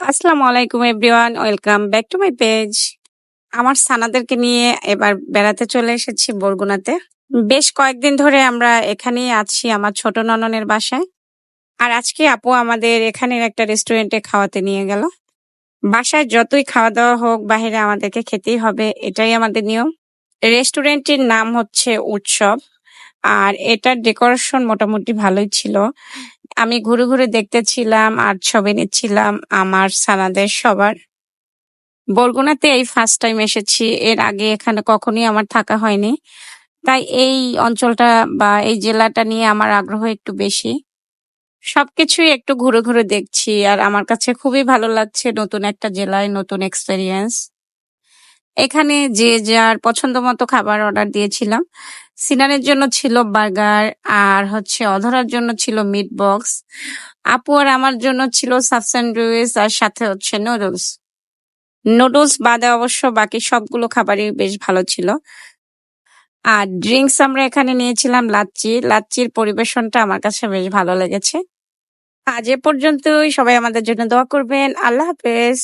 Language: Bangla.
আসসালামু আলাইকুম everyone, welcome back to my page. আমার সানাদেরকে নিয়ে এবার বেড়াতে চলে এসেছি বরগুনাতে। বেশ কয়েকদিন ধরে আমরা এখানেই আছি আমার ছোট নননের বাসায়। আর আজকে আপু আমাদের এখানের একটা রেস্টুরেন্টে খাওয়াতে নিয়ে গেল। বাসায় যতই খাওয়া দাওয়া হোক, বাহিরে আমাদেরকে খেতেই হবে, এটাই আমাদের নিয়ম। রেস্টুরেন্টটির নাম হচ্ছে উৎসব। আর এটার ডেকোরেশন মোটামুটি ভালোই ছিল। আমি ঘুরে ঘুরে দেখতেছিলাম আর ছবি নিচ্ছিলাম আমার সানাদের সবার। বরগুনাতে এই ফার্স্ট টাইম এসেছি। এর আগে এখানে কখনোই আমার থাকা হয়নি। তাই এই অঞ্চলটা বা এই জেলাটা নিয়ে আমার আগ্রহ একটু বেশি। সবকিছুই একটু ঘুরে ঘুরে দেখছি আর আমার কাছে খুবই ভালো লাগছে, নতুন একটা জেলায় নতুন এক্সপেরিয়েন্স। এখানে যে যার পছন্দ মতো খাবার অর্ডার দিয়েছিলাম। সিনানের জন্য ছিল বার্গার, আর অধরার জন্য ছিল মিট বক্স। আপু আর আমার জন্য ছিল সাব স্যান্ডউইচ আর সাথে নুডলস। নুডলস বাদে অবশ্য বাকি সবগুলো খাবারই বেশ ভালো ছিল। আর ড্রিঙ্কস আমরা এখানে নিয়েছিলাম লাচ্ছি। লাচ্ছির পরিবেশনটা আমার কাছে বেশ ভালো লেগেছে। আজ এ পর্যন্তই। সবাই আমাদের জন্য দোয়া করবেন। আল্লাহ হাফেজ।